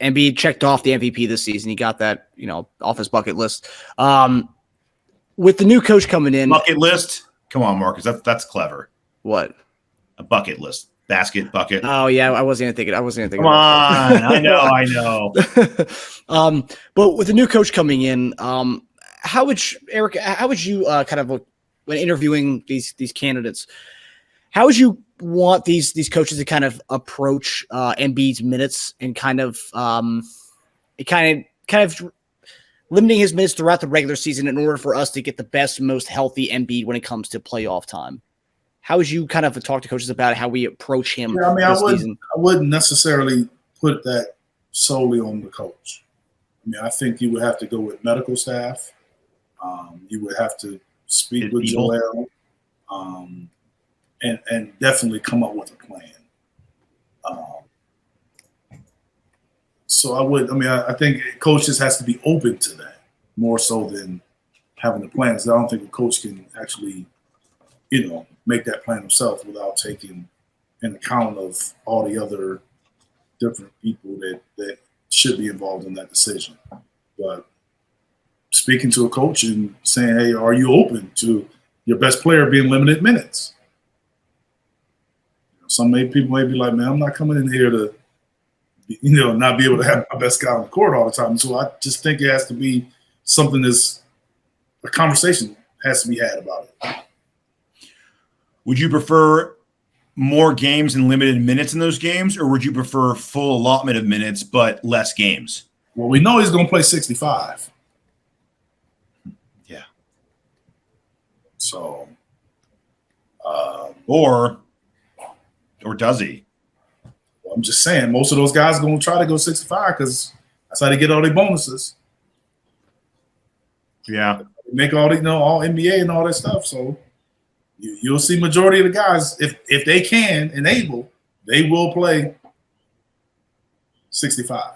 Embiid checked off the MVP this season. He got that, off his bucket list. With the new coach coming in. Bucket list? Come on, Marcus. That's clever. What? A bucket list. Basket, bucket. Oh, yeah. I wasn't even thinking. Come on. I know. But with the new coach coming in, how would you kind of, when interviewing these candidates, how would you want these coaches to kind of approach Embiid's minutes and kind of limiting his minutes throughout the regular season in order for us to get the best, most healthy Embiid when it comes to playoff time? How would you kind of talk to coaches about how we approach him? Yeah, I wouldn't necessarily put that solely on the coach. I think you would have to go with medical staff. You would have to speak with Joel, and definitely come up with a plan. I think coaches has to be open to that more so than having the plans. I don't think a coach can actually, make that plan himself without taking an account of all the other different people that should be involved in that decision. But speaking to a coach and saying, hey, are you open to your best player being limited minutes? Some people may be like, man, I'm not coming in here to, not be able to have my best guy on the court all the time. So I just think it has to be something a conversation has to be had about it. Would you prefer more games and limited minutes in those games, or would you prefer full allotment of minutes but less games? Well, we know he's going to play 65. Yeah. So, or does he? Well, I'm just saying, most of those guys are going to try to go 65 because that's how they get all their bonuses. Yeah. They make all the, all NBA and all that stuff. So you'll see majority of the guys, if they can and able, they will play 65.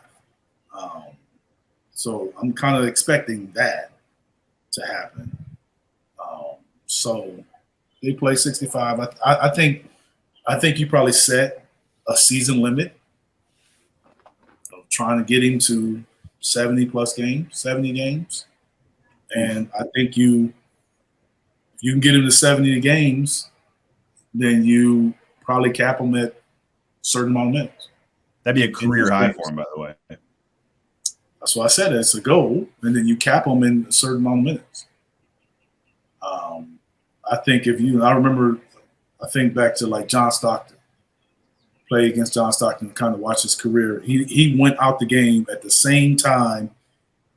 So I'm kind of expecting that to happen. So they play 65. I think you probably set a season limit of trying to get him to 70 games. And I think if you can get him to 70 games, then you probably cap him at a certain amount of minutes. That'd be a career high for him, by the way. That's why I said it's a goal, and then you cap them in a certain amount of minutes. I think I think back to like John Stockton, play against John Stockton, kind of watch his career. He went out the game at the same time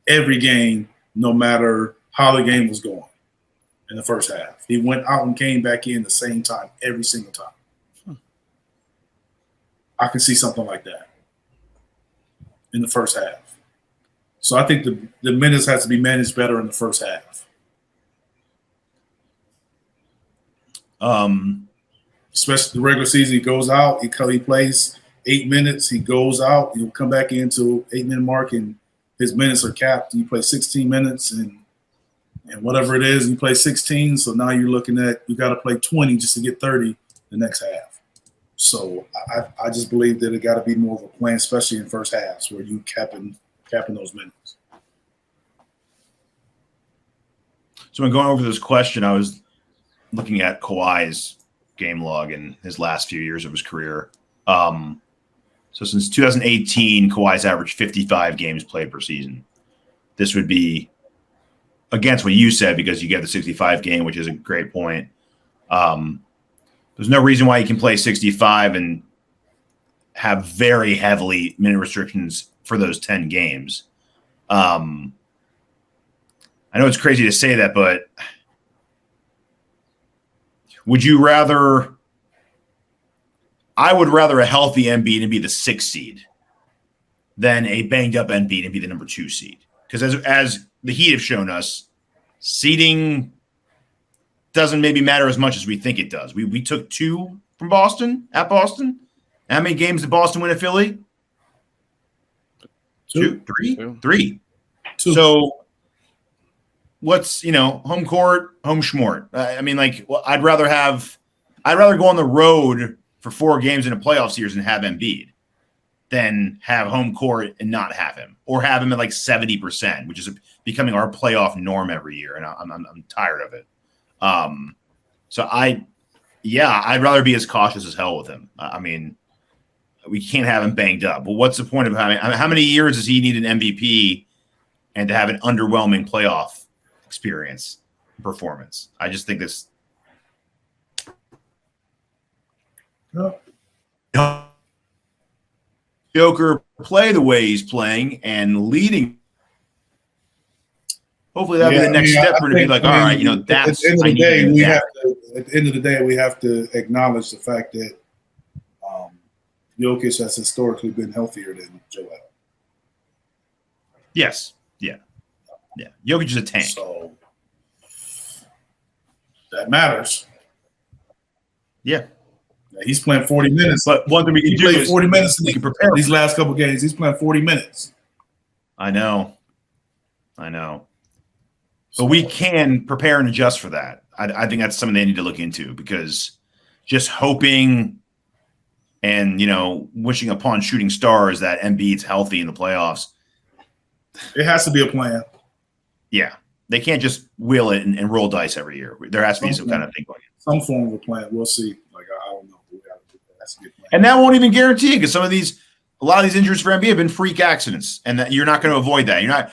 every game, no matter how the game was going in the first half. He went out and came back in the same time every single time. I can see something like that in the first half. So I think the minutes has to be managed better in the first half. Especially the regular season, he goes out, he plays 8 minutes, he goes out, he'll come back into 8-minute mark, and his minutes are capped. He plays 16 minutes, and whatever it is, you play 16. So now you're looking at you got to play 20 just to get 30 the next half. So I just believe that it got to be more of a plan, especially in first halves where you capping those minutes. So when going over this question, I was looking at Kawhi's game log in his last few years of his career. So since 2018, Kawhi's averaged 55 games played per season. This would be against what you said because you get the 65 game, which is a great point. There's no reason why he can play 65 and have very heavily minute restrictions for those 10 games. I know it's crazy to say that, but would you rather – I would rather a healthy Embiid and be the 6th seed than a banged-up Embiid and be the number 2 seed. Because as the Heat have shown us, seeding doesn't maybe matter as much as we think it does. We took 2 from Boston, at Boston. How many games did Boston win at Philly? 2, 3? 3. 2. So what's, home court, home schmort. I'd rather go on the road for 4 games in a playoff series than have Embiid. than have home court and not have him, or have him at like 70%, which is becoming our playoff norm every year, and I'm tired of it. So I'd rather be as cautious as hell with him. I mean, we can't have him banged up. Well, what's the point of having? I mean, how many years does he need an MVP and to have an underwhelming playoff experience performance? I just think this. No. Joker play the way he's playing and leading. Hopefully that'll be the next step for him to be like, all right, that's at the end of the day, at the end of the day, we have to acknowledge the fact that Jokic has historically been healthier than Joel. Yes. Yeah. Jokic is a tank. So that matters. Yeah. He's playing 40 minutes. But one thing we can do is 40 minutes we can prepare these last couple games. He's playing 40 minutes. I know. But we can prepare and adjust for that. I think that's something they need to look into, because just hoping and, wishing upon shooting stars that Embiid's healthy in the playoffs. It has to be a plan. Yeah. They can't just wheel it and roll dice every year. There has to be some kind of thing going on. Some form of a plan. We'll see. Like, I don't know. That's a good plan. And that won't even guarantee it, because a lot of these injuries for Embiid have been freak accidents, and that you're not going to avoid that. You're not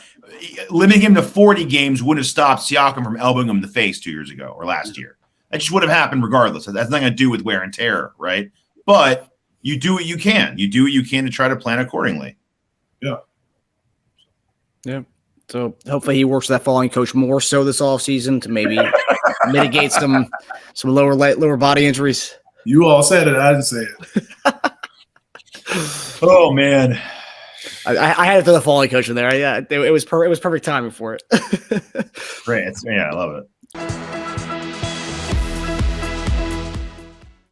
limiting him to 40 games wouldn't have stopped Siakam from elbowing him in the face 2 years ago or last year. That just would have happened regardless. That's nothing to do with wear and tear, right? But you do what you can. You do what you can to try to plan accordingly. Yeah. So hopefully he works with that following coach more so this offseason to maybe mitigate some lower body injuries. You all said it. I didn't say it. Oh, man. I had to throw the following coach in there. It was perfect timing for it. Great. I love it.